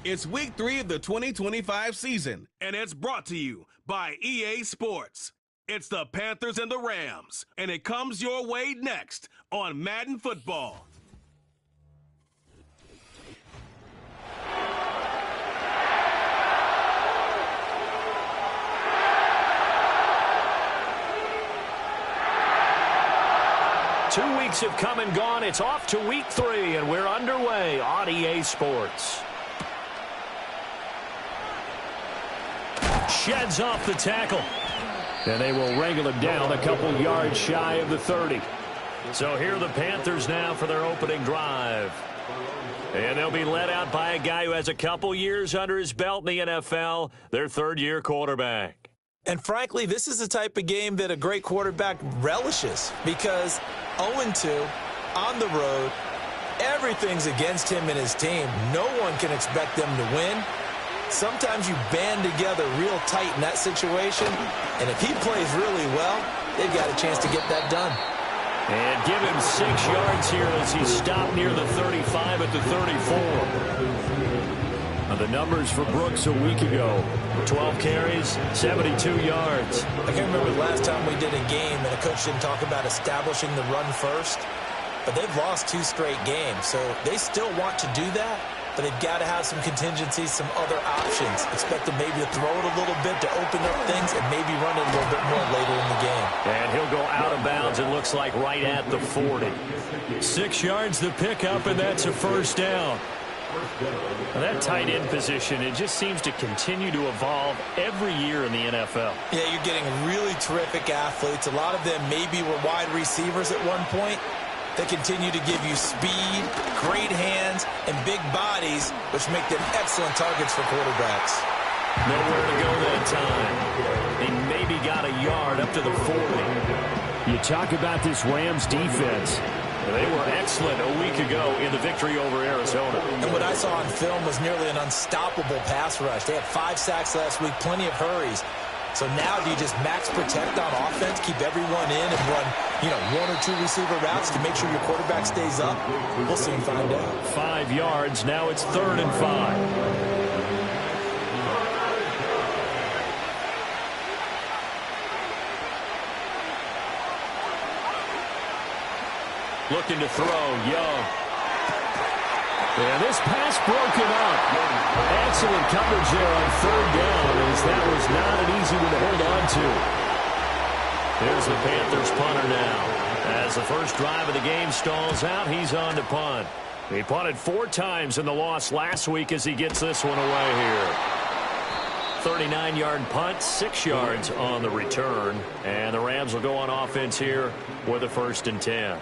It's week 3 of the 2025 season, and it's brought to you by EA Sports. It's the Panthers and the Rams, and it comes your way next on Madden Football. Two weeks have come and gone. It's off to week 3, and we're underway on EA Sports. Sheds off the tackle. And they will wrangle him down a couple yards shy of the 30. So here are the Panthers now for their opening drive. And they'll be led out by a guy who has a couple years under his belt in the NFL, their third-year quarterback. And frankly, this is the type of game that a great quarterback relishes because 0-2 on the road, everything's against him and his team. No one can expect them to win. Sometimes you band together real tight in that situation, and if he plays really well, they've got a chance to get that done. And give him 6 yards here as he stopped near the 35 at the 34. The numbers for Brooks a week ago, 12 carries, 72 yards. I can't remember the last time we did a game and a coach didn't talk about establishing the run first, but they've lost 2 straight games, so they still want to do that. But they've got to have some contingencies, some other options. Expect them maybe to throw it a little bit to open up things and maybe run it a little bit more later in the game. And he'll go out of bounds, it looks like, right at the 40. 6 yards the pickup, and that's a first down. Well, that tight end position, it just seems to continue to evolve every year in the NFL. Yeah, you're getting really terrific athletes. A lot of them maybe were wide receivers at one point. They continue to give you speed, great hands, and big bodies, which make them excellent targets for quarterbacks. Nowhere to go that time. They maybe got a yard up to the 40. You talk about this Rams defense. They were excellent a week ago in the victory over Arizona. And what I saw on film was nearly an unstoppable pass rush. They had 5 sacks last week, plenty of hurries. So now do you just max protect on offense, keep everyone in and run, 1 or 2 receiver routes to make sure your quarterback stays up? We'll soon find out. 5 yards. Now it's 3rd and 5. Looking to throw, Young. And this pass broken up. Excellent coverage there on 3rd down, as that was not an easy one to hold on to. There's the Panthers punter now. As the first drive of the game stalls out, he's on to punt. He punted 4 times in the loss last week as he gets this one away here. 39-yard punt, 6 yards on the return. And the Rams will go on offense here with a 1st and 10.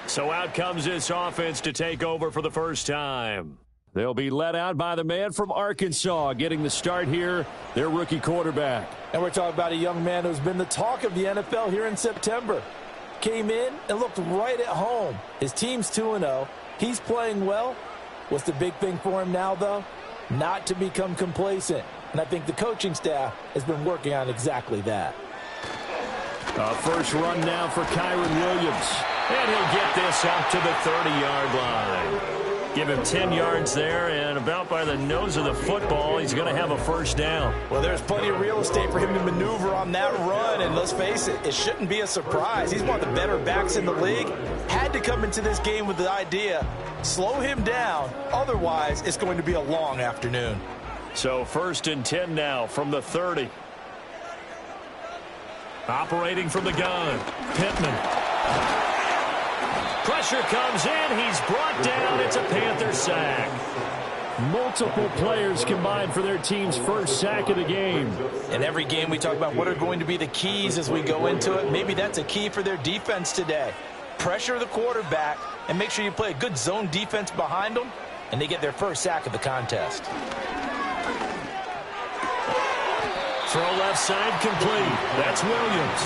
So out comes this offense to take over for the first time. They'll be led out by the man from Arkansas, getting the start here, their rookie quarterback. And we're talking about a young man who's been the talk of the NFL here in September. Came in and looked right at home. His team's 2-0. He's playing well. What's the big thing for him now, though? Not to become complacent. And I think the coaching staff has been working on exactly that. First run now for Kyron Williams. And he'll get this out to the 30-yard line. Give him 10 yards there, and about by the nose of the football, he's going to have a first down. Well, there's plenty of real estate for him to maneuver on that run, and let's face it, it shouldn't be a surprise. He's one of the better backs in the league. Had to come into this game with the idea, slow him down, otherwise it's going to be a long afternoon. So 1st and 10 now from the 30. Operating from the gun, Pittman. Pressure comes in. He's brought down. It's a Panther sack. Multiple players combined for their team's first sack of the game. In every game we talk about what are going to be the keys as we go into it. Maybe that's a key for their defense today. Pressure the quarterback and make sure you play a good zone defense behind them, and they get their first sack of the contest. Throw left side complete. That's Williams.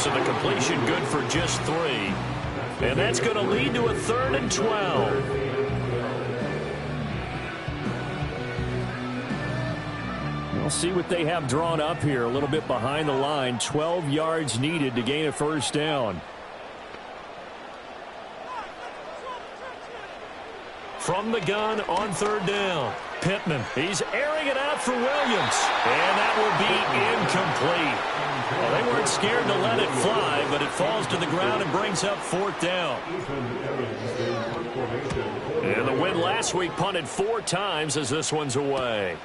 So the completion good for just 3. And that's going to lead to a 3rd and 12. We'll see what they have drawn up here. A little bit behind the line. 12 yards needed to gain a first down. From the gun on third down. Pittman, he's airing it out for Williams. And that will be incomplete. Well, they weren't scared to let it fly, but it falls to the ground and brings up fourth down. And the win last week punted 4 times as this one's away.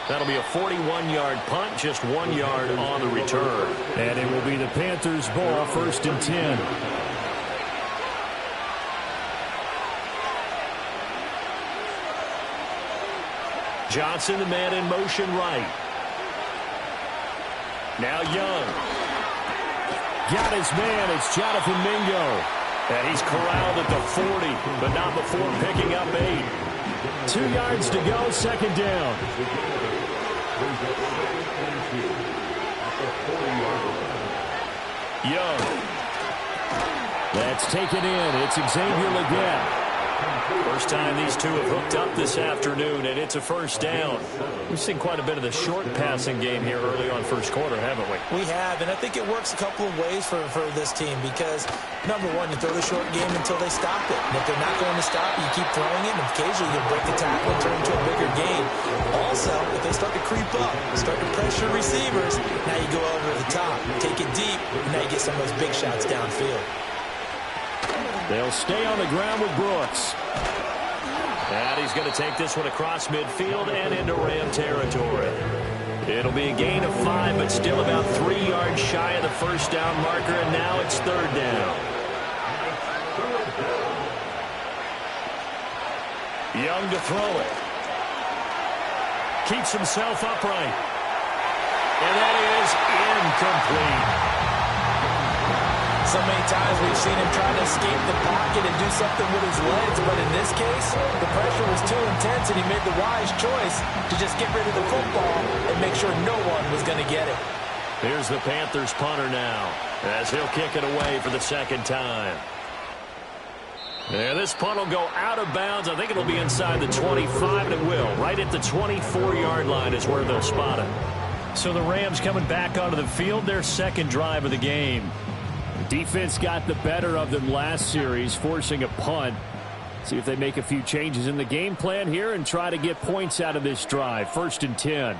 That'll be a 41-yard punt, just 1 yard on the return. And it will be the Panthers' ball, 1st and 10. Johnson, the man in motion right. Now Young. Got his man. It's Jonathan Mingo. And he's corralled at the 40, but not before picking up 8. 2 yards to go, 2nd down. Young. That's taken in. It's Xavier Legette. First time these two have hooked up this afternoon, and it's a first down. We've seen quite a bit of the short passing game here early on first quarter, haven't we? We have, and I think it works a couple of ways for this team because, number one, you throw the short game until they stop it. And if they're not going to stop it, you keep throwing it, and occasionally you'll break the tackle and turn into a bigger game. Also, if they start to creep up, start to pressure receivers, now you go over the top, take it deep, and now you get some of those big shots downfield. They'll stay on the ground with Brooks. And he's going to take this one across midfield and into Ram territory. It'll be a gain of 5, but still about 3 yards shy of the first down marker, and now it's 3rd down. Young to throw it. Keeps himself upright. And that is incomplete. So many times we've seen him try to escape the pocket and do something with his legs, but in this case, the pressure was too intense and he made the wise choice to just get rid of the football and make sure no one was going to get it. Here's the Panthers punter now as he'll kick it away for the 2nd time. And this punt will go out of bounds. I think it'll be inside the 25, and it will. Right at the 24-yard line is where they'll spot it. So the Rams coming back onto the field, their 2nd drive of the game. Defense got the better of them last series, forcing a punt. See if they make a few changes in the game plan here and try to get points out of this drive. 1st and 10.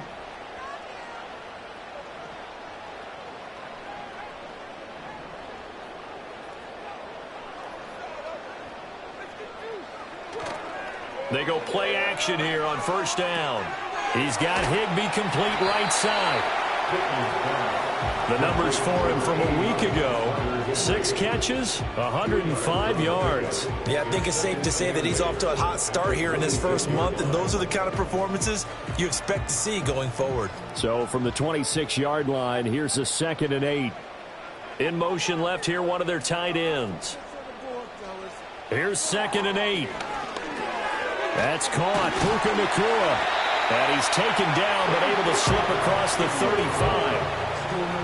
They go play action here on 1st down. He's got Higbee complete right side. The numbers for him from a week ago, 6 catches, 105 yards. Yeah, I think it's safe to say that he's off to a hot start here in his first month, and those are the kind of performances you expect to see going forward. So from the 26-yard line, here's a 2nd and 8. In motion left here, one of their tight ends. Here's 2nd and 8. That's caught. Puka Nacua. And he's taken down, but able to slip across the 35.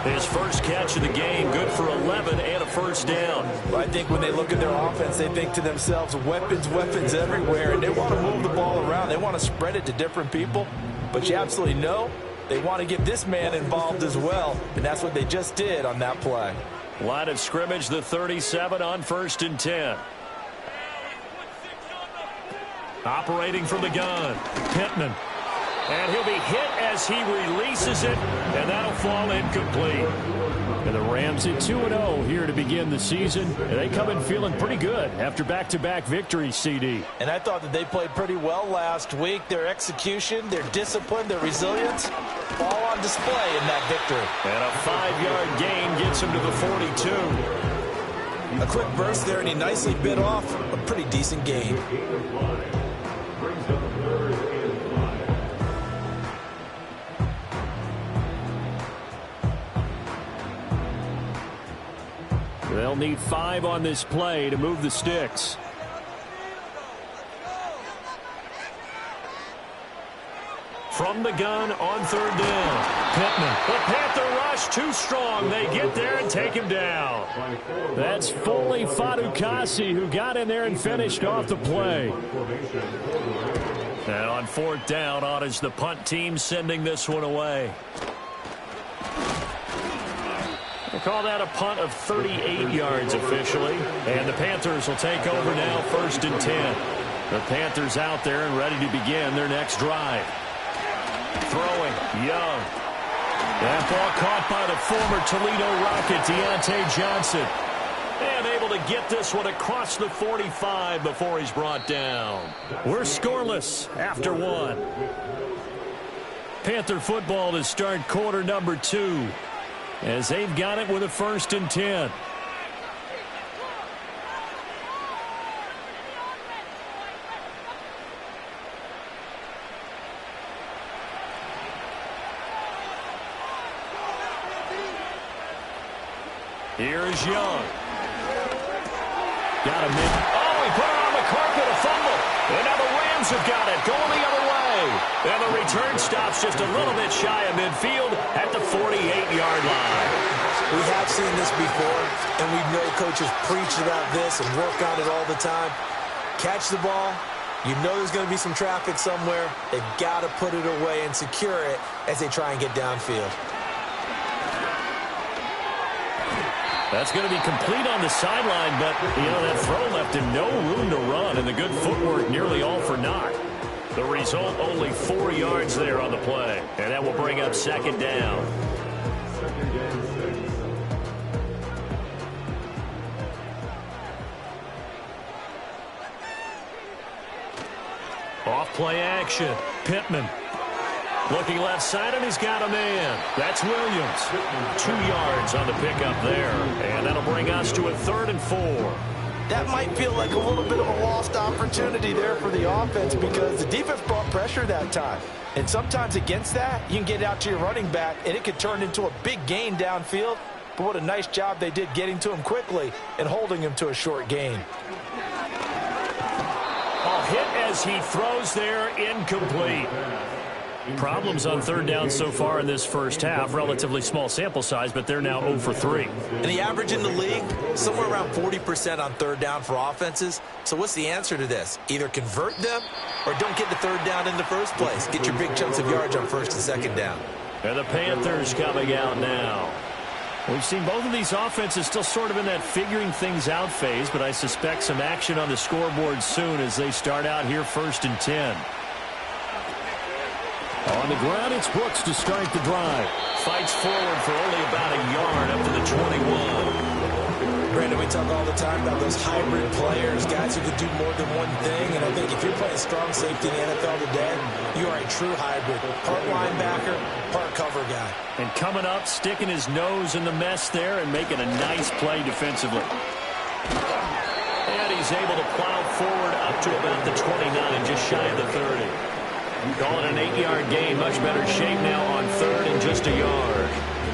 His first catch of the game, good for 11 and a first down. Well, I think when they look at their offense, they think to themselves, weapons, weapons everywhere, and they want to move the ball around. They want to spread it to different people, but you absolutely know they want to get this man involved as well, and that's what they just did on that play. Line of scrimmage, the 37 on 1st and 10. Operating from the gun, Pittman. And he'll be hit as he releases it, and that'll fall incomplete. And the Rams at 2-0 here to begin the season. And they come in feeling pretty good after back-to-back victories, CD. And I thought that they played pretty well last week. Their execution, their discipline, their resilience, all on display in that victory. And a 5-yard gain gets him to the 42. A quick burst there, and he nicely bit off a pretty decent gain. They'll need 5 on this play to move the sticks. From the gun on 3rd down. Pittman. The Panther rush too strong. They get there and take him down. That's Foley Fadukasi who got in there and finished off the play. And on 4th down, on is the punt team sending this one away. Call that a punt of 38 yards officially. And the Panthers will take over now, 1st and 10. The Panthers out there and ready to begin their next drive. Throwing, Young. That ball caught by the former Toledo Rocket, Deontay Johnson. And able to get this one across the 45 before he's brought down. We're scoreless after 1. Panther football to start quarter number 2. As they've got it with a 1st and 10. Here's Young. Got him in. Oh, he put it on the carpet, a fumble. And now the Rams have got it, going the other way. And the return stops just a little bit shy of midfield at the 48-yard line. We have seen this before, and we know coaches preach about this and work on it all the time. Catch the ball. You know there's going to be some traffic somewhere. They've got to put it away and secure it as they try and get downfield. That's going to be complete on the sideline, but, that throw left him no room to run, and the good footwork nearly all for naught. The result, only 4 yards there on the play, and that will bring up 2nd down. Off play action. Pittman. Looking left side, and he's got a man. That's Williams. 2 yards on the pickup there. And that'll bring us to a 3rd and 4. That might feel like a little bit of a lost opportunity there for the offense because the defense brought pressure that time. And sometimes against that, you can get out to your running back, and it could turn into a big gain downfield. But what a nice job they did getting to him quickly and holding him to a short gain. A hit as he throws there, incomplete. Problems on 3rd down so far in this first half. Relatively small sample size, but they're now 0 for 3. And the average in the league, somewhere around 40% on 3rd down for offenses. So what's the answer to this? Either convert them or don't get the 3rd down in the first place. Get your big chunks of yards on 1st and 2nd down. And the Panthers coming out now. We've seen both of these offenses still sort of in that figuring things out phase, but I suspect some action on the scoreboard soon as they start out here 1st and 10. On the ground, it's Brooks to start the drive. Fights forward for only about a yard up to the 21. Brandon, we talk all the time about those hybrid players, guys who can do more than one thing. And I think if you're playing strong safety in the NFL today, you are a true hybrid. Part linebacker, part cover guy. And coming up, sticking his nose in the mess there and making a nice play defensively. And he's able to plow forward up to about the 29, just shy of the 30. Call it an 8-yard gain. Much better shape now on 3rd and just a yard.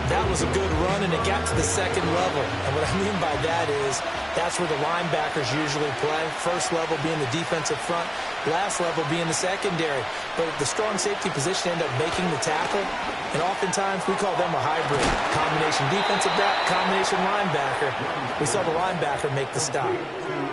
That was a good run, and it got to the 2nd level. And what I mean by that is that's where the linebackers usually play. First level being the defensive front, last level being the secondary. But the strong safety position end up making the tackle, and oftentimes we call them a hybrid. Combination defensive back, combination linebacker. We saw the linebacker make the stop.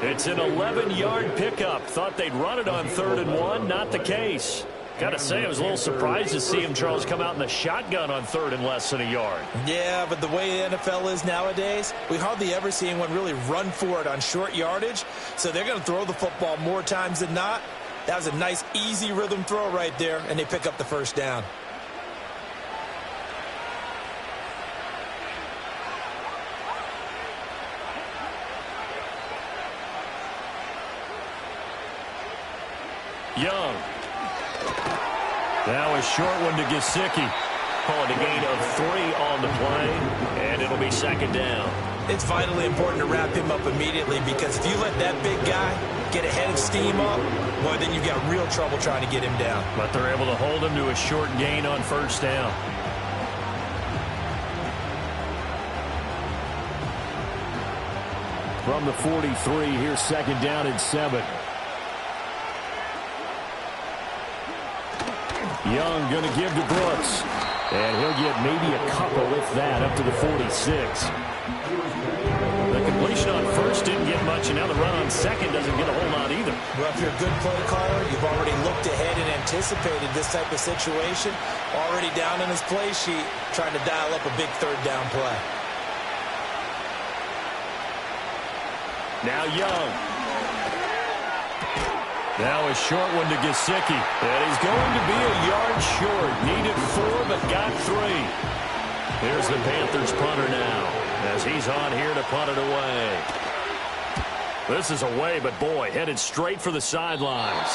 It's an 11-yard pickup. Thought they'd run it on 3rd and 1. Not the case. Got to say, I was a little surprised to see him, Charles, come out in the shotgun on 3rd and less than a yard. Yeah, but the way the NFL is nowadays, we hardly ever see anyone really run for it on short yardage. So they're going to throw the football more times than not. That was a nice, easy rhythm throw right there, and they pick up the 1st down. Young. Now a short one to Gesicki. Call it a gain of 3 on the play, and it'll be 2nd down. It's vitally important to wrap him up immediately because if you let that big guy get a head of steam up, boy, then you've got real trouble trying to get him down. But they're able to hold him to a short gain on 1st down. From the 43, here's 2nd down and 7. Young going to give to Brooks. And he'll get maybe a couple with that up to the 46. The completion on 1st didn't get much, and now the run on 2nd doesn't get a whole lot either. Well, if you're a good play caller, you've already looked ahead and anticipated this type of situation. Already down in his play sheet, trying to dial up a big 3rd down play. Now Young. Now a short one to Gesicki. And he's going to be a yard short. Needed 4, but got 3. Here's the Panthers punter now, as he's on here to punt it away. This is away, but boy, headed straight for the sidelines.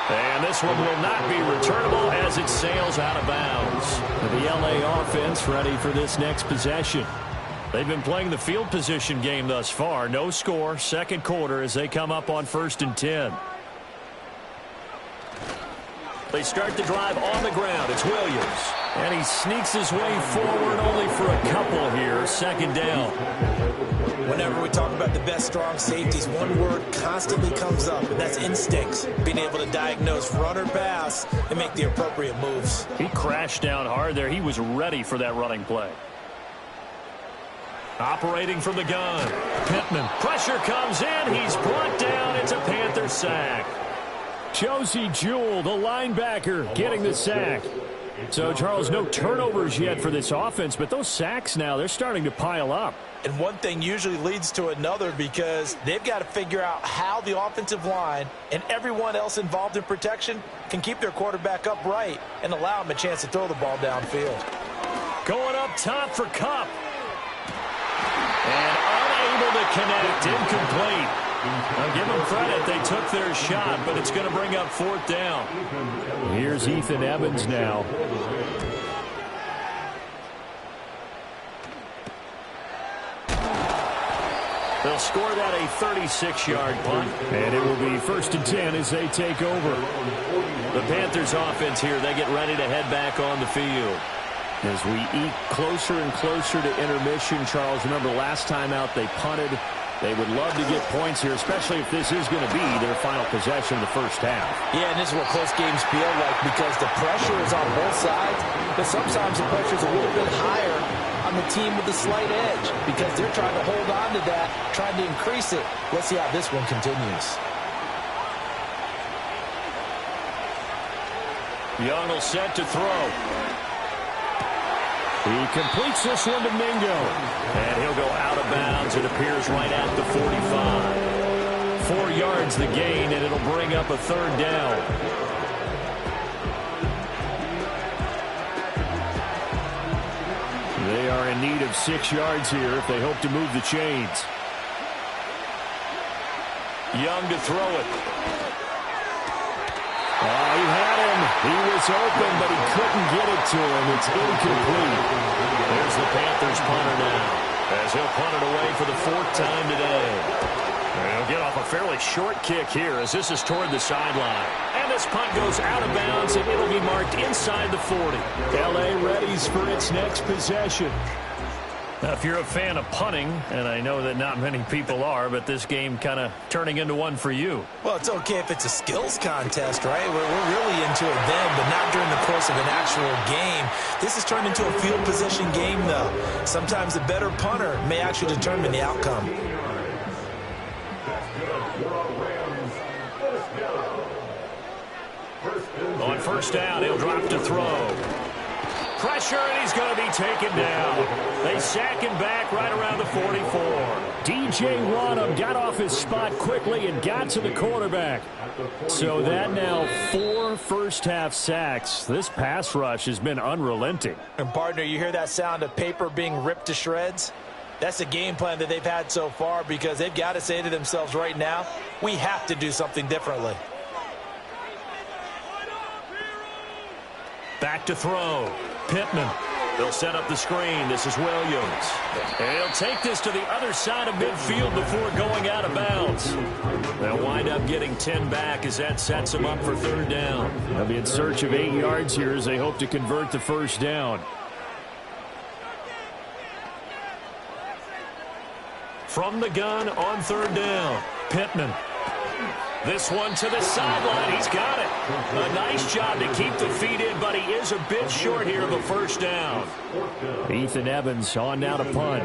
And this one will not be returnable as it sails out of bounds. The LA offense ready for this next possession. They've been playing the field position game thus far. No score, second quarter as they come up on 1st and 10. They start the drive on the ground. It's Williams. And he sneaks his way forward only for a couple here. Second down. Whenever we talk about the best strong safeties, one word constantly comes up, and that's instincts. Being able to diagnose run or pass and make the appropriate moves. He crashed down hard there. He was ready for that running play. Operating from the gun. Pittman. Pressure comes in. He's brought down. It's a Panther sack. Josie Jewell, the linebacker, getting the sack. So, Charles, no turnovers yet for this offense, but those sacks now, they're starting to pile up. And one thing usually leads to another because they've got to figure out how the offensive line and everyone else involved in protection can keep their quarterback upright and allow him a chance to throw the ball downfield. Going up top for Kupp. And unable to connect, incomplete. Now give them credit, they took their shot, but it's going to bring up 4th down. Here's Ethan Evans now. They'll score that a 36-yard punt, and it will be 1st and 10 as they take over. The Panthers offense here, they get ready to head back on the field. As we eat closer and closer to intermission, Charles, remember last time out they punted. They would love to get points here, especially if this is going to be their final possession of the first half. Yeah, and this is what close games feel like because the pressure is on both sides, but sometimes the pressure is a little bit higher on the team with the slight edge because they're trying to hold on to that, trying to increase it. Let's see how this one continues. Young will set to throw. He completes this one to Mingo. And he'll go out of bounds. It appears right at the 45. 4 yards the gain, and it'll bring up a 3rd down. They are in need of 6 yards here if they hope to move the chains. Young to throw it. He had him. He was open, but he couldn't get it to him. It's incomplete. There's the Panthers punter now, as he'll punt it away for the 4th time today. He'll get off a fairly short kick here as this is toward the sideline. And this punt goes out of bounds, and it'll be marked inside the 40. L.A. readies for its next possession. Now, if you're a fan of punting, and I know that not many people are, but this game kind of turning into one for you. Well, it's okay if it's a skills contest, right? We're really into it then, but not during the course of an actual game. This has turned into a field position game, though. Sometimes the better punter may actually determine the outcome. On 1st down, he'll drop to throw. Pressure, and he's going to be taken down. They sack him back right around the 44. DJ Wonnum got off his spot quickly and got to the quarterback. So that now 4 first-half sacks. This pass rush has been unrelenting. And, partner, you hear that sound of paper being ripped to shreds? That's the game plan that they've had so far because they've got to say to themselves right now, we have to do something differently. Back to throw. Pittman. They'll set up the screen. This is Williams. And he'll take this to the other side of midfield before going out of bounds. They'll wind up getting 10 back as that sets them up for 3rd down. They'll be in search of 8 yards here as they hope to convert the 1st down. From the gun on 3rd down. Pittman. This one to the sideline. He's got it. A nice job to keep the feet in, but he is a bit short here of a 1st down. Ethan Evans on now to punt.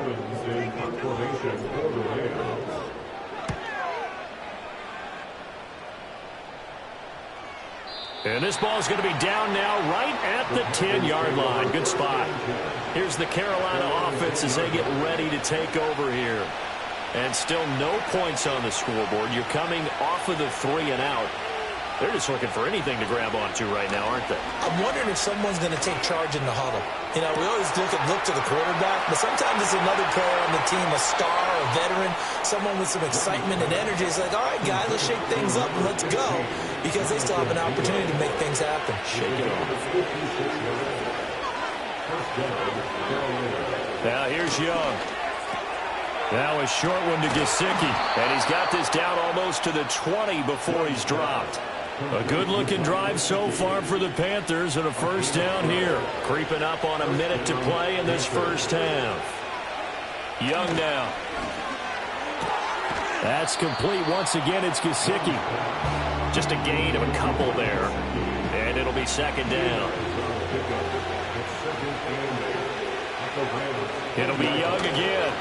And this ball is going to be down now right at the 10-yard line. Good spot. Here's the Carolina offense as they get ready to take over here. And still no points on the scoreboard. You're coming off of the 3 and out. They're just looking for anything to grab onto right now, aren't they? I'm wondering if someone's going to take charge in the huddle. You know, we always look to the quarterback, but sometimes it's another player on the team, a star, a veteran, someone with some excitement and energy. It's like, all right, guys, let's shake things up and let's go, because they still have an opportunity to make things happen. Shake it off. Now here's Young. Now a short one to Gesicki, and he's got this down almost to the 20 before he's dropped. A good-looking drive so far for the Panthers, and a first down here. Creeping up on a minute to play in this first half. Young now. That's complete. Once again, it's Gesicki. Just a gain of a couple there, and it'll be second down. It'll be Young again.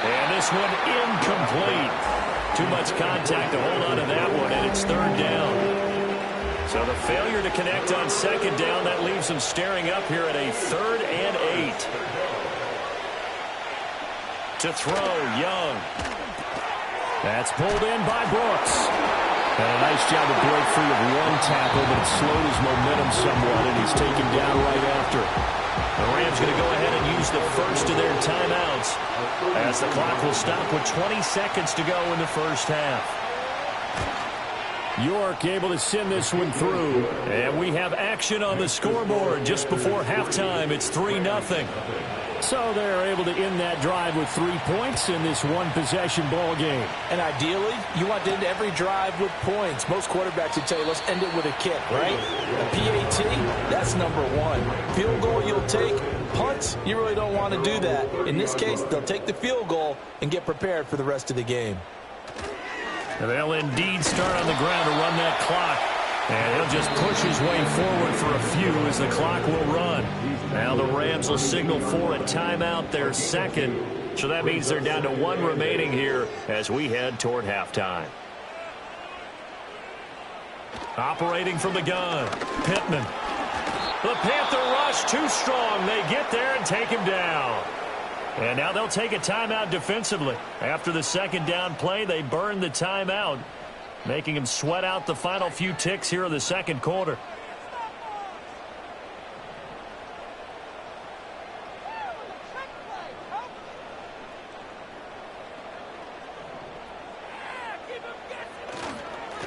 And this one incomplete. Too much contact to hold on to that one, and it's third down. So the failure to connect on second down, that leaves them staring up here at a 3rd and 8. To throw, Young. That's pulled in by Brooks. And a nice job to break free of one tackle, but it slowed his momentum somewhat, and he's taken down right after. The Rams going to go ahead and use the first of their timeouts as the clock will stop with 20 seconds to go in the first half. York able to send this one through, and we have action on the scoreboard just before halftime. It's 3-0. So they're able to end that drive with 3 points in this one-possession ball game. And ideally, you want to end every drive with points. Most quarterbacks would tell you, let's end it with a kick, right? A PAT, that's number 1. Field goal you'll take. Punts, you really don't want to do that. In this case, they'll take the field goal and get prepared for the rest of the game. And they'll indeed start on the ground to run that clock. And he'll just push his way forward for a few as the clock will run. Now the Rams will signal for a timeout, their second. So that means they're down to 1 remaining here as we head toward halftime. Operating from the gun, Pittman. The Panther rush too strong. They get there and take him down. And now they'll take a timeout defensively. After the second down play, they burn the timeout, making him sweat out the final few ticks here in the second quarter.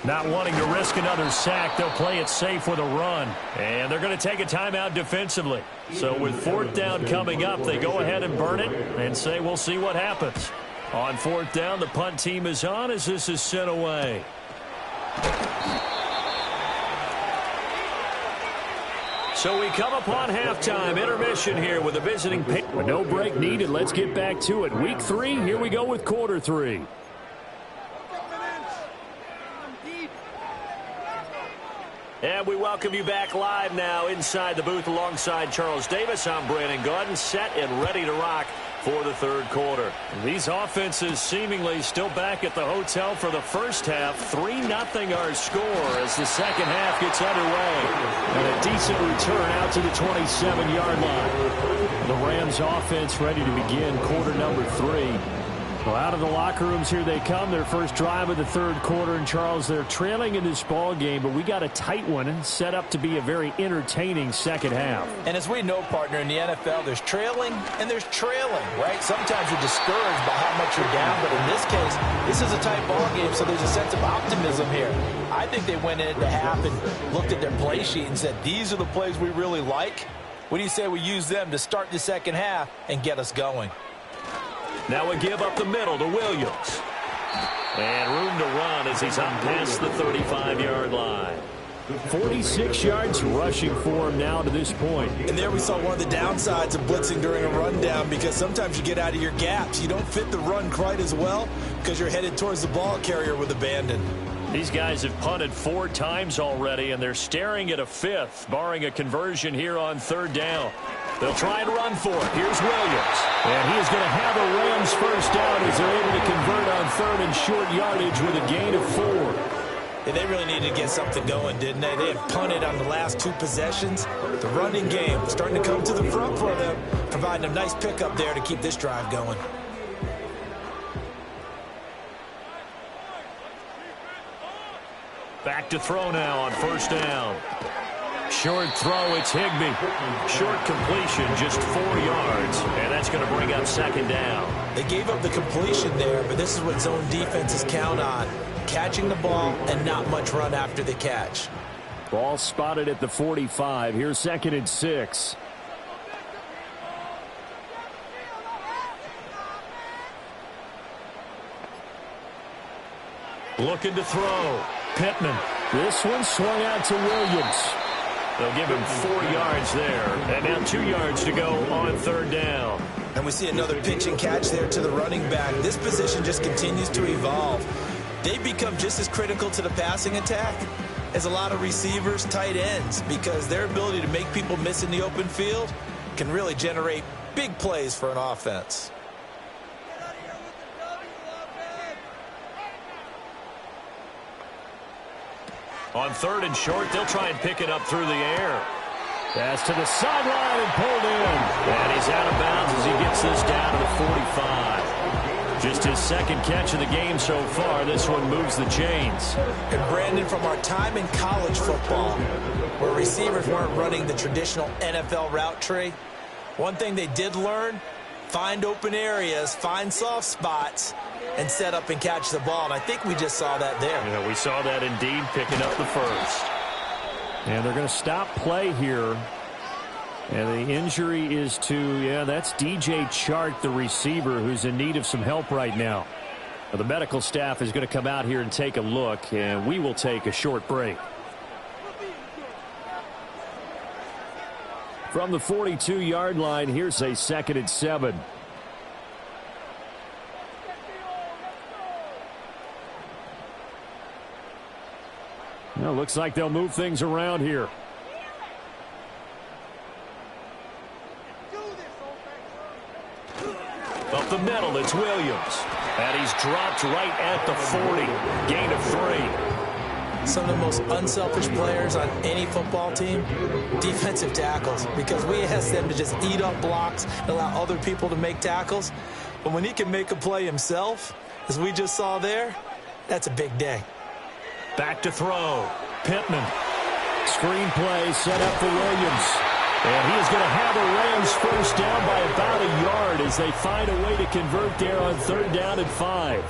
Not wanting to risk another sack, they'll play it safe with a run. And they're going to take a timeout defensively. So with 4th down coming up, they go ahead and burn it and say we'll see what happens. On 4th down, the punt team is on as this is sent away. So we come upon halftime, intermission here with a visiting pick. With no break needed, let's get back to it. Week 3, here we go with quarter 3. And we welcome you back live now inside the booth alongside Charles Davis. I'm Brandon Gordon, set and ready to rock for the third quarter. These offenses seemingly still back at the hotel for the first half. 3-0 our score as the second half gets underway. And a decent return out to the 27-yard line. The Rams offense ready to begin quarter number 3. Well, out of the locker rooms, here they come. Their first drive of the third quarter. And, Charles, they're trailing in this ball game, but we got a tight one set up to be a very entertaining second half. And as we know, partner, in the NFL, there's trailing and there's trailing, right? Sometimes you're discouraged by how much you're down, but in this case, this is a tight ball game, so there's a sense of optimism here. I think they went into half and looked at their play sheet and said, these are the plays we really like. What do you say we use them to start the second half and get us going? Now we give up the middle to Williams. And room to run as he's up past the 35-yard line. 46 yards rushing for him now to this point. And there we saw one of the downsides of blitzing during a rundown, because sometimes you get out of your gaps. You don't fit the run quite as well because you're headed towards the ball carrier with abandon. These guys have punted 4 times already, and they're staring at a 5th, barring a conversion here on third down. They'll try and run for it. Here's Williams. And he is going to have a Rams first down as they're able to convert on third and short yardage with a gain of 4. Yeah, they really needed to get something going, didn't they? They had punted on the last 2 possessions. The running game starting to come to the front for them, providing a nice pickup there to keep this drive going. Back to throw now on first down. Short throw, it's Higbee. Short completion, just 4 yards, and that's going to bring up second down. They gave up the completion there, but this is what zone defenses count on. Catching the ball and not much run after the catch. Ball spotted at the 45. Here's 2nd and 6. Looking to throw. Pittman. This one swung out to Williams. They'll give him 4 yards there. And now 2 yards to go on third down. And we see another pitch and catch there to the running back. This position just continues to evolve. They become just as critical to the passing attack as a lot of receivers, tight ends, because their ability to make people miss in the open field can really generate big plays for an offense. On 3rd and short, they'll try and pick it up through the air. Pass to the sideline and pulled in. And he's out of bounds as he gets this down to the 45. Just his 2nd catch of the game so far. This one moves the chains. And Brandon, from our time in college football, where receivers weren't running the traditional NFL route tree, one thing they did learn, find open areas, find soft spots, and set up and catch the ball. And I think we just saw that there. Yeah, we saw that indeed, picking up the first. And they're going to stop play here. And the injury is to, that's DJ Chark, the receiver, who's in need of some help right now. Now, the medical staff is going to come out here and take a look, and we will take a short break. From the 42-yard line, here's a 2nd and 7. Well, looks like they'll move things around here. Up the middle, it's Williams. And he's dropped right at the 40. Gain of 3. Some of the most unselfish players on any football team, defensive tackles, because we ask them to just eat up blocks and allow other people to make tackles. But when he can make a play himself, as we just saw there, that's a big day. Back to throw. Pittman. Screen play set up for Williams. And he is going to have the Rams first down by about a yard as they find a way to convert there on 3rd down and 5.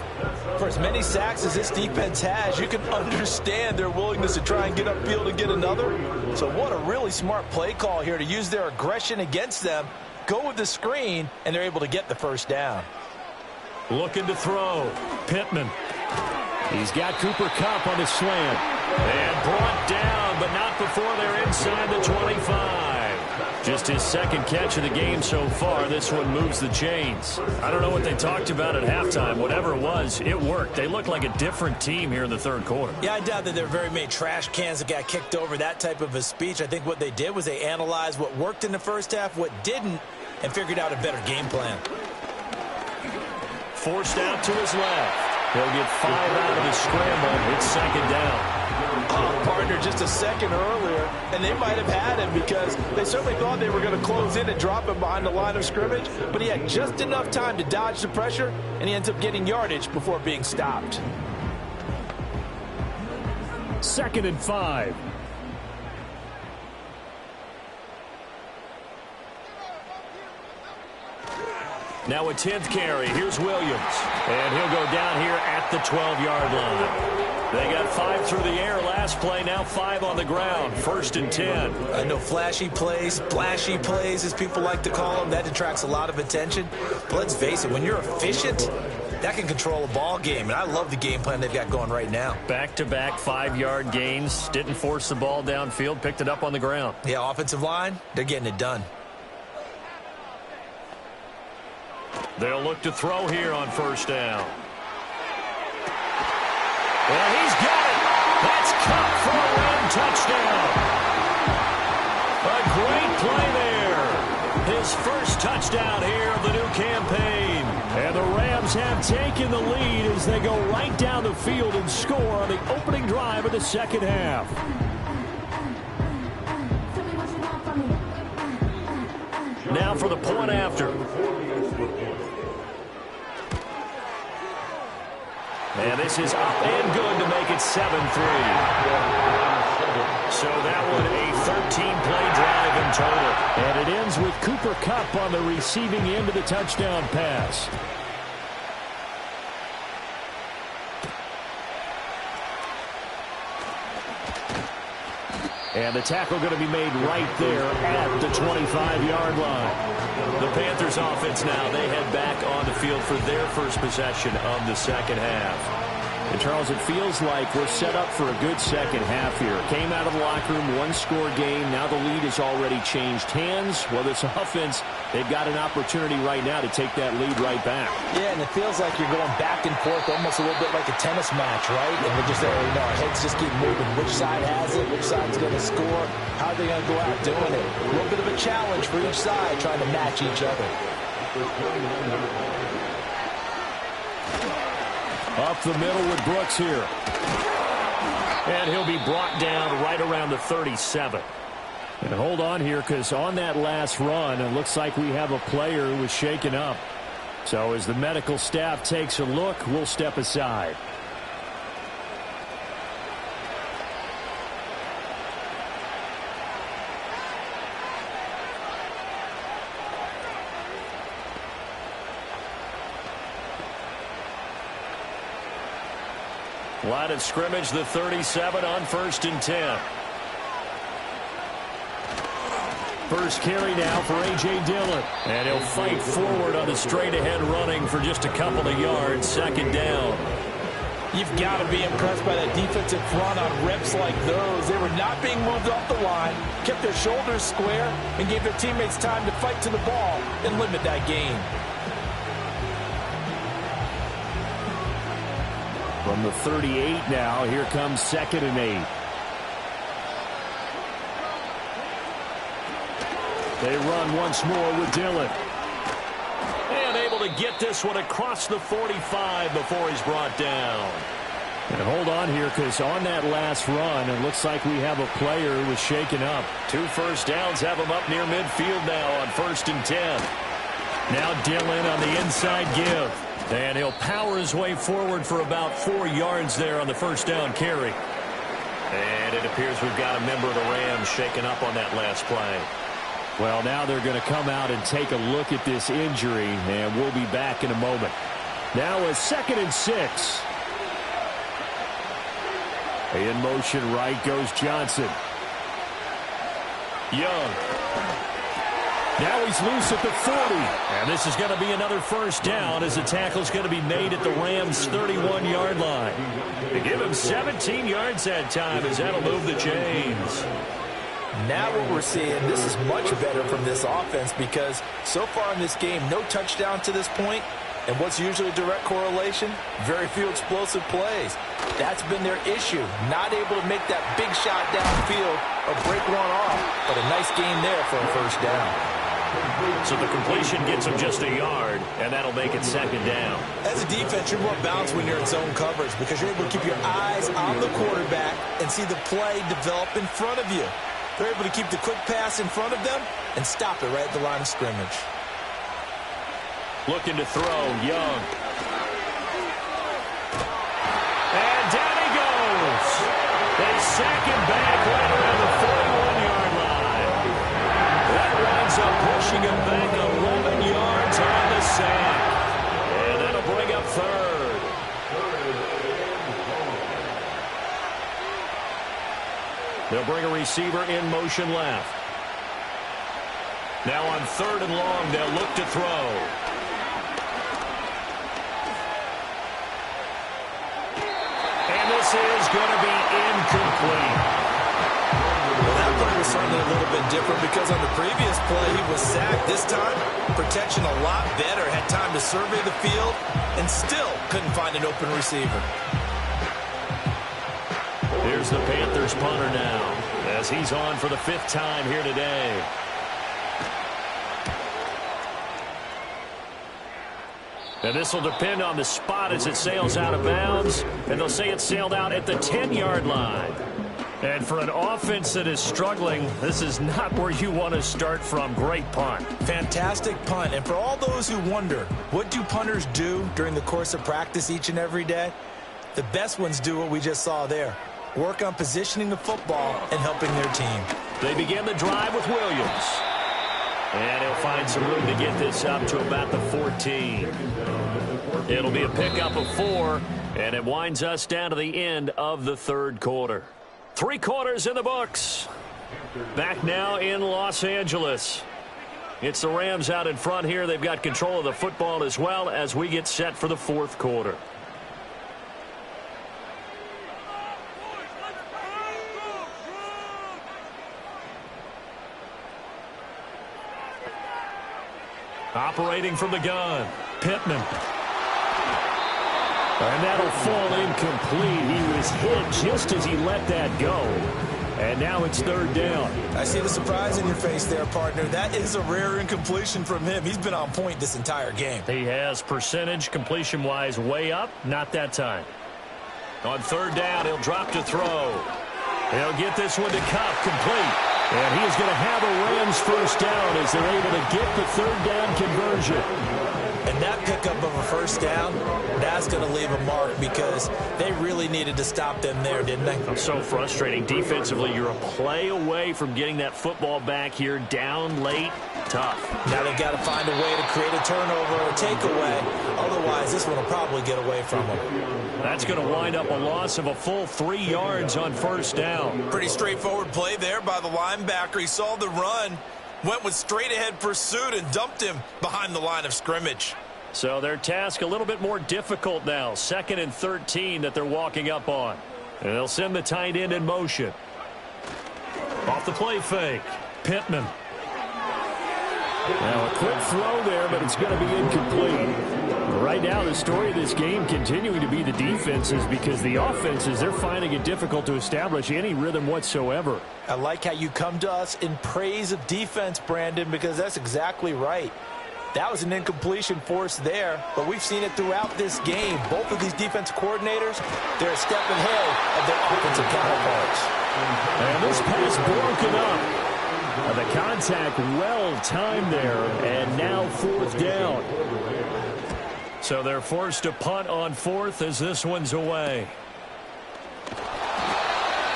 For as many sacks as this defense has, you can understand their willingness to try and get upfield and get another. So what a really smart play call here to use their aggression against them, go with the screen, and they're able to get the first down. Looking to throw. Pittman. He's got Cooper Kupp on the slant. And brought down, but not before they're inside the 25. Just his 2nd catch of the game so far. This one moves the chains. I don't know what they talked about at halftime. Whatever it was, it worked. They look like a different team here in the 3rd quarter. Yeah, I doubt that there were very many trash cans that got kicked over, that type of a speech. I think what they did was they analyzed what worked in the first half, what didn't, and figured out a better game plan. Forced out to his left. He'll get 5 out of the scramble. It's 2nd down. Partner just a second earlier, and they might have had him because they certainly thought they were going to close in and drop him behind the line of scrimmage, but he had just enough time to dodge the pressure, and he ends up getting yardage before being stopped. 2nd and 5. Now a 10th carry. Here's Williams. And he'll go down here at the 12-yard line. They got 5 through the air last play, now 5 on the ground. 1st and 10. I know flashy plays, splashy plays, as people like to call them. That attracts a lot of attention. But let's face it, when you're efficient, that can control a ball game. And I love the game plan they've got going right now. Back-to-back 5-yard gains. Didn't force the ball downfield. Picked it up on the ground. Yeah, offensive line, they're getting it done. They'll look to throw here on 1st down. Well, he's got it. That's Kupp for a Ram touchdown. A great play there. His first touchdown here of the new campaign. And the Rams have taken the lead as they go right down the field and score on the opening drive of the 2nd half. Now for the point after. And this is up and good to make it 7-3. So that one a 13-play drive in total. And it ends with Cooper Kupp on the receiving end of the touchdown pass. And the tackle going to be made right there at the 25-yard line. The Panthers offense now, they head back on the field for their first possession of the second half. And Charles, it feels like we're set up for a good second half here. Came out of the locker room, one-score game. Now the lead has already changed hands. Well, this offense, they've got an opportunity right now to take that lead right back. Yeah, and it feels like you're going back and forth almost a little bit like a tennis match, right? And we're just, our heads just keep moving. Which side has it? Which side's going to score? How are they going to go out doing it? A little bit of a challenge for each side trying to match each other. Up the middle with Brooks here. And he'll be brought down right around the 37. And hold on here, because on that last run, it looks like we have a player who was shaken up. So as the medical staff takes a look, we'll step aside. Line of scrimmage, the 37 on 1st and 10. First carry now for A.J. Dillon. And he'll fight forward on the straight-ahead running for just a couple of yards. Second down. You've got to be impressed by that defensive front on reps like those. They were not being moved off the line, kept their shoulders square, and gave their teammates time to fight to the ball and limit that gain. From the 38 now, here comes 2nd and 8. They run once more with Dillon. And able to get this one across the 45 before he's brought down. And hold on here, because on that last run, it looks like we have a player who was shaken up. 2 first downs have him up near midfield now on 1st and 10. Now Dillon on the inside give. And he'll power his way forward for about 4 yards there on the first down carry. And it appears we've got a member of the Rams shaken up on that last play. Well, now they're going to come out and take a look at this injury, and we'll be back in a moment. Now a 2nd and 6. In motion right goes Johnson. Young. Now he's loose at the 40. And this is going to be another first down as the tackle's going to be made at the Rams' 31-yard line. They give him 17 yards that time as that'll move the chains. Now what we're seeing, this is much better from this offense because so far in this game, no touchdown to this point. And what's usually a direct correlation? Very few explosive plays. That's been their issue. Not able to make that big shot downfield or break one off. But a nice gain there for a first down. So the completion gets him just a yard, and that'll make it 2nd down. As a defense, you're more balanced when you're in zone coverage because you're able to keep your eyes on the quarterback and see the play develop in front of you. They're able to keep the quick pass in front of them and stop it right at the line of scrimmage. Looking to throw, Young. And down he goes. They sack him back right around the 41-yard line. That winds up pushing him back 11 yards on the sack. And that'll bring up 3rd. They'll bring a receiver in motion left. Now on 3rd and long, they'll look to throw. And this is going to be incomplete. Well, that play was certainly a little bit different because on the previous play, he was sacked. This time, protection a lot better. Had time to survey the field and still couldn't find an open receiver. Here's the Panthers punter now as he's on for the 5th time here today. And this will depend on the spot as it sails out of bounds. And they'll say it sailed out at the 10-yard line. And for an offense that is struggling, this is not where you want to start from. Great punt. Fantastic punt. And for all those who wonder, what do punters do during the course of practice each and every day? The best ones do what we just saw there. Work on positioning the football and helping their team. They begin the drive with Williams. And he'll find some room to get this up to about the 14. It'll be a pickup of 4, and it winds us down to the end of the third quarter. 3 quarters in the books. Back now in Los Angeles. It's the Rams out in front here. They've got control of the football as well as we get set for the fourth quarter. Operating from the gun, Pittman. And that'll fall incomplete. He was hit just as he let that go. And now it's third down. I see the surprise in your face there, partner. That is a rare incompletion from him. He's been on point this entire game. He has percentage completion-wise way up. Not that time. On third down, he'll drop to throw. He'll get this one to Cup, complete. And he's going to have a Rams first down as they're able to get the third down conversion. And that pickup of a first down, that's going to leave a mark because they really needed to stop them there, didn't they? So frustrating. Defensively, you're a play away from getting that football back here, down late, tough. Now they've got to find a way to create a turnover or a takeaway. Otherwise, this one will probably get away from them. That's going to wind up a loss of a full 3 yards on first down. Pretty straightforward play there by the linebacker. He saw the run, went with straight-ahead pursuit, and dumped him behind the line of scrimmage. So their task a little bit more difficult now. 2nd and 13 that they're walking up on. And they'll send the tight end in motion. Off the play fake, Pittman. Now a quick throw there, but it's going to be incomplete. Right now, the story of this game continuing to be the defenses because the offenses, they're finding it difficult to establish any rhythm whatsoever. I like how you come to us in praise of defense, Brandon, because that's exactly right. That was an incompletion forced there, but we've seen it throughout this game. Both of these defense coordinators, they're a step ahead of their offensive counterparts. And this pass broken up. The contact well-timed there, and now fourth down. So they're forced to punt on fourth as this one's away.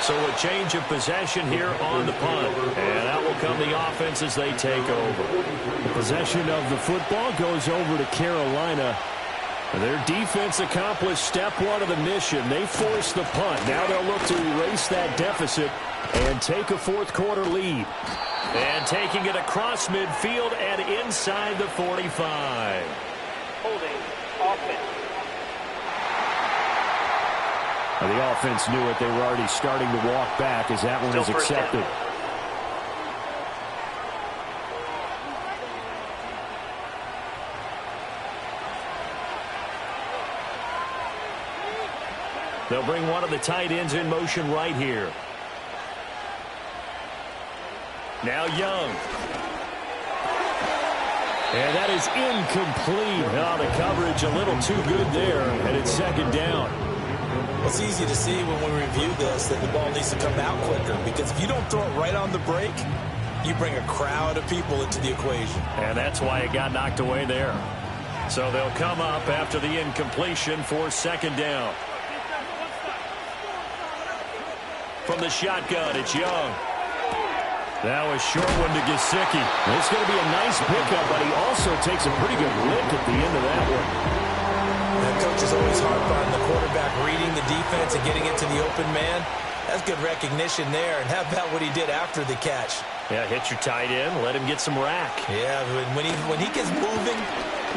So a change of possession here on the punt. And out will come the offense as they take over. The possession of the football goes over to Carolina. Their defense accomplished step 1 of the mission. They forced the punt. Now they'll look to erase that deficit and take a fourth quarter lead. And taking it across midfield and inside the 45. Holding offense. The offense knew it. They were already starting to walk back as that one was accepted. They'll bring one of the tight ends in motion right here. Now Young. And that is incomplete. Now the coverage a little too good there, and it's second down. Well, it's easy to see when we review this that the ball needs to come out quicker because if you don't throw it right on the break, you bring a crowd of people into the equation. And that's why it got knocked away there. So they'll come up after the incompletion for second down. From the shotgun, it's Young. Now a short one to Gesicki. It's going to be a nice pickup, but he also takes a pretty good lick at the end of that one. The coach is always harp on the quarterback reading the defense and getting it to the open man. That's good recognition there. And how about what he did after the catch? Yeah, hit your tight end, let him get some rack. Yeah, when he gets moving,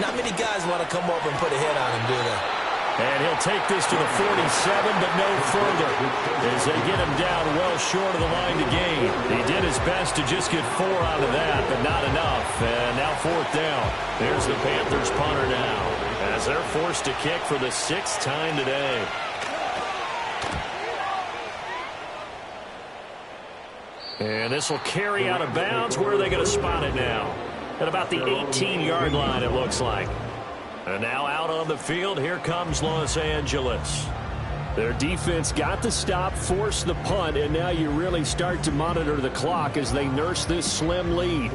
not many guys want to come over and put a hit on him, do they? And he'll take this to the 47, but no further as they get him down well short of the line to gain. He did his best to just get 4 out of that, but not enough. And now fourth down. There's the Panthers punter now as they're forced to kick for the 6th time today. And this will carry out of bounds. Where are they going to spot it now? At about the 18-yard line, it looks like. And now out on the field, here comes Los Angeles. Their defense got the stop, forced the punt, and now you really start to monitor the clock as they nurse this slim lead.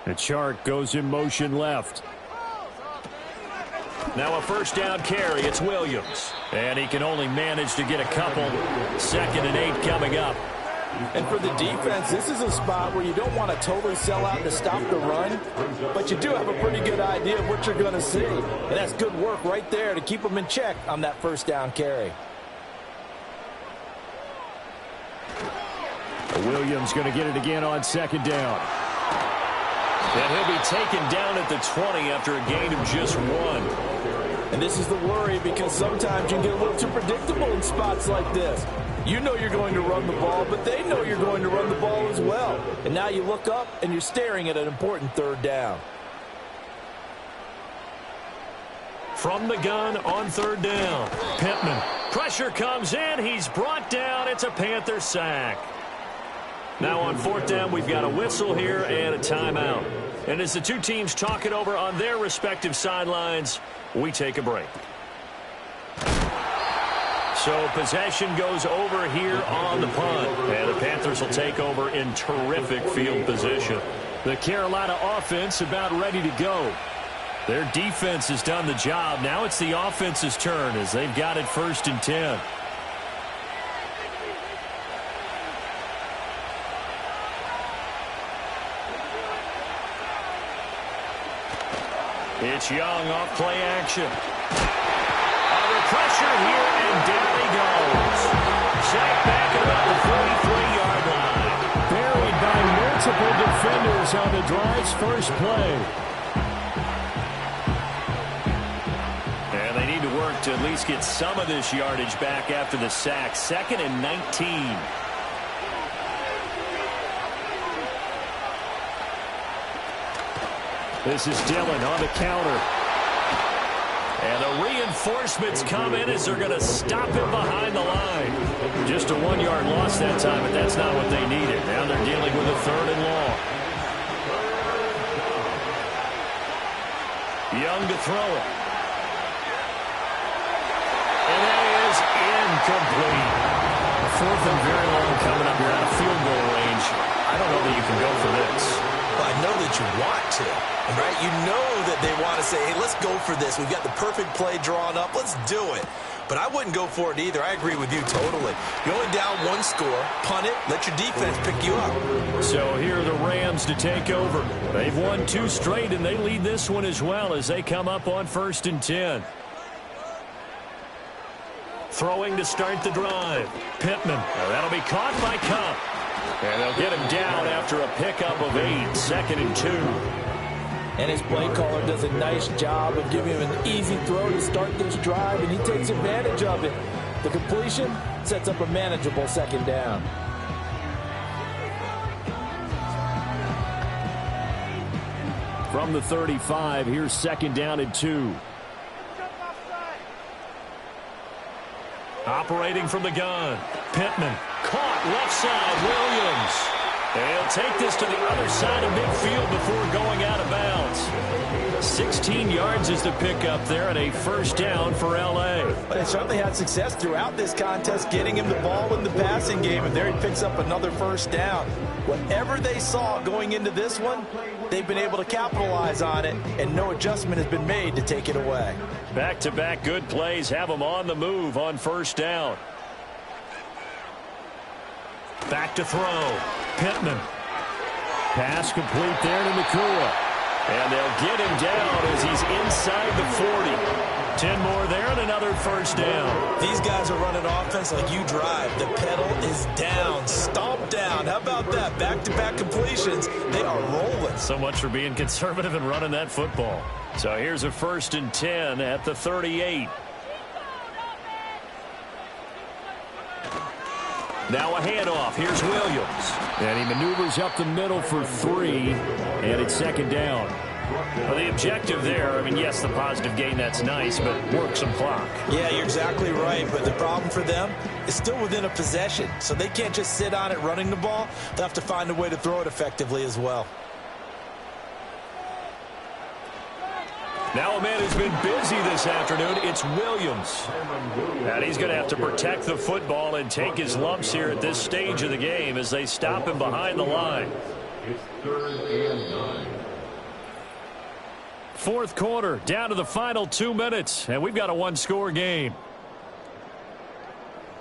The Chark goes in motion left. Now a first down carry. It's Williams. And he can only manage to get a couple. 2nd and 8 coming up. And for the defense, this is a spot where you don't want to totally sell out to stop the run, but you do have a pretty good idea of what you're going to see. And that's good work right there to keep them in check on that first down carry. Williams going to get it again on 2nd down. And he'll be taken down at the 20 after a gain of just 1. And this is the worry because sometimes you can get a little too predictable in spots like this. You know you're going to run the ball, but they know you're going to run the ball as well. And now you look up and you're staring at an important 3rd down. From the gun on 3rd down. Pittman. Pressure comes in. He's brought down. It's a Panther sack. Now on 4th down, we've got a whistle here and a timeout. And as the two teams talk it over on their respective sidelines, we take a break. So possession goes over here on the punt. And the Panthers will take over in terrific field position. The Carolina offense about ready to go. Their defense has done the job. Now it's the offense's turn as they've got it 1st and 10. It's Young off play action. Under pressure here, and down he goes. Sacked back about the 43-yard line. Buried by multiple defenders on the drive's first play. And they need to work to at least get some of this yardage back after the sack. 2nd and 19. This is Dillon on the counter. And the reinforcements come in as they're going to stop him behind the line. Just a 1-yard loss that time, but that's not what they needed. Now they're dealing with a 3rd and long. Young to throw it. And it is incomplete. 4th and very long coming up. You're out of field goal range. I don't know that you can go for this. Well, I know that you want to, right? You know that they want to say, hey, let's go for this. We've got the perfect play drawn up. Let's do it. But I wouldn't go for it either. I agree with you totally. You're only down 1 score. Punt it. Let your defense pick you up. So here are the Rams to take over. They've won 2 straight, and they lead this one as well as they come up on 1st and 10. Throwing to start the drive. Pittman. Now that'll be caught by Cup. And they'll get him down after a pickup of 8. 2nd and 2. And his play caller does a nice job of giving him an easy throw to start this drive, and he takes advantage of it. The completion sets up a manageable 2nd down. From the 35, here's 2nd down and 2. Operating from the gun. Pittman. Caught left side. Williams. They'll take this to the other side of midfield before going out of bounds. 16 yards is the pickup there, and a 1st down for L.A. But they certainly had success throughout this contest getting him the ball in the passing game, and there he picks up another 1st down. Whatever they saw going into this one, they've been able to capitalize on it, and no adjustment has been made to take it away. Back-to-back good plays have them on the move on 1st down. Back to throw. Pittman. Pass complete there to Nakua. And they'll get him down as he's inside the 40. 10 more there and another 1st down. These guys are running offense like you drive. The pedal is down. Stomp down. How about that? Back-to-back completions. They are rolling. So much for being conservative and running that football. So here's a 1st and 10 at the 38. Now a handoff. Here's Williams. And he maneuvers up the middle for 3, and it's 2nd down. Well, the objective there, I mean, yes, the positive gain, that's nice, but work some clock. Yeah, you're exactly right, but the problem for them is still within a possession, so they can't just sit on it running the ball. They'll have to find a way to throw it effectively as well. Now a man who's been busy this afternoon, it's Williams. And he's going to have to protect the football and take his lumps here at this stage of the game as they stop him behind the line. It's 3rd and 9. fourth quarter, down to the final 2 minutes, and we've got a one-score game.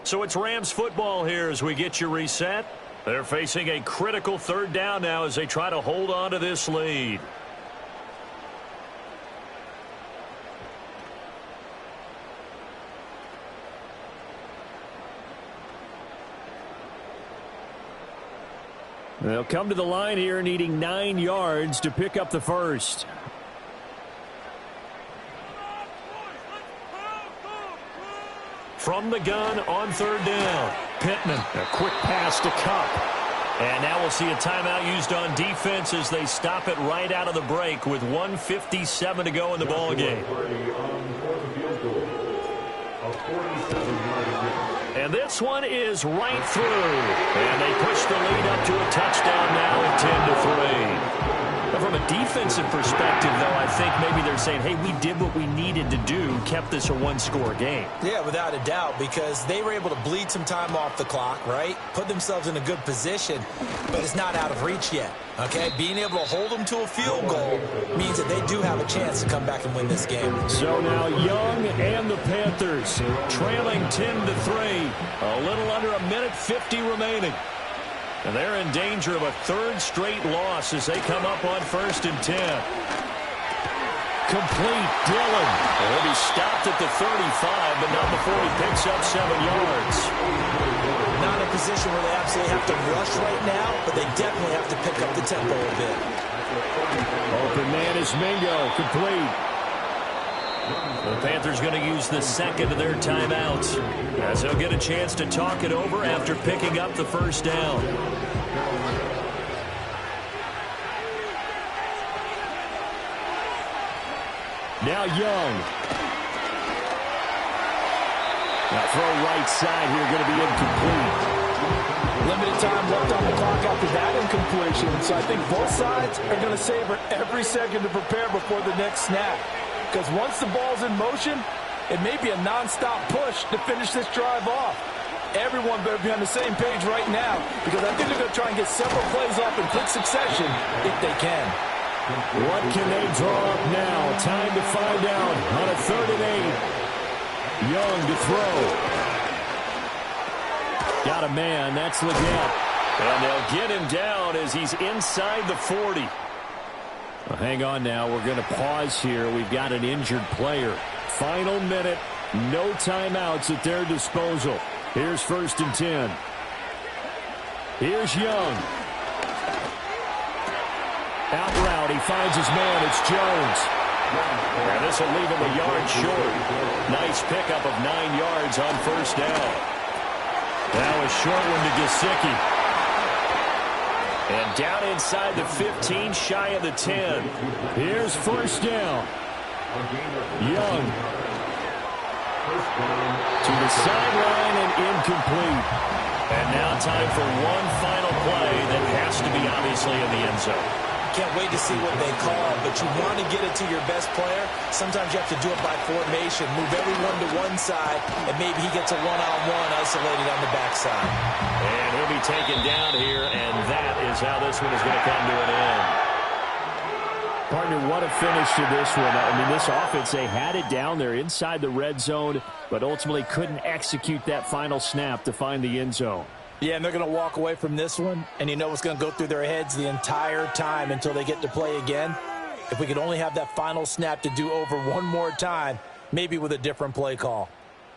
So it's Rams football here as we get you reset. They're facing a critical third down now as they try to hold on to this lead. They'll come to the line here needing 9 yards to pick up the first. From the gun on third down. Pittman, a quick pass to Cup. And now we'll see a timeout used on defense as they stop it right out of the break with 1:57 to go in the ballgame. And this one is right through. And they push the lead up to a touchdown now at 10-3. But from a defensive perspective, though, I think maybe they're saying, hey, we did what we needed to do, kept this a one-score game. Yeah, without a doubt, because they were able to bleed some time off the clock, right? Put themselves in a good position, but it's not out of reach yet, okay? Being able to hold them to a field goal means that they do have a chance to come back and win this game. So now Young and the Panthers trailing 10-3, a little under a minute 50 remaining. And they're in danger of a third straight loss as they come up on 1st and 10. Complete, Dillon. And he'll be stopped at the 35, but not before he picks up 7 yards. Not in a position where they absolutely have to rush right now, but they definitely have to pick up the tempo a bit. Open man is Mingo, complete. The Panthers going to use the second of their timeouts as they'll get a chance to talk it over after picking up the first down. Now Young. Now throw right side here, going to be incomplete. Limited time left on the clock after that incompletion. So I think both sides are going to savor every second to prepare before the next snap. Because once the ball's in motion, it may be a nonstop push to finish this drive off. Everyone better be on the same page right now, because I think they're going to try and get several plays off in quick succession if they can. What can they draw up now? Time to find out on a 3rd and 8. Young to throw. Got a man. That's Leggett. And they'll get him down as he's inside the 40. Well, hang on now. We're going to pause here. We've got an injured player. Final minute. No timeouts at their disposal. Here's 1st and 10. Here's Young. Out route. He finds his man. It's Jones. And this will leave him a yard short. Nice pickup of 9 yards on 1st down. Now a short one to Gesicki. And down inside the 15, shy of the 10. Here's 1st down. Young. To the sideline and incomplete. And now time for one final play that has to be obviously in the end zone. Can't wait to see what they call, but you want to get it to your best player. Sometimes you have to do it by formation. Move everyone to one side, and maybe he gets a one-on-one isolated on the backside. And he'll be taken down here, and that is how this one is going to come to an end. Partner, what a finish to this one. I mean, this offense, they had it down there inside the red zone, but ultimately couldn't execute that final snap to find the end zone. Yeah, and they're going to walk away from this one, and you know what's going to go through their heads the entire time until they get to play again. If we could only have that final snap to do over one more time, maybe with a different play call.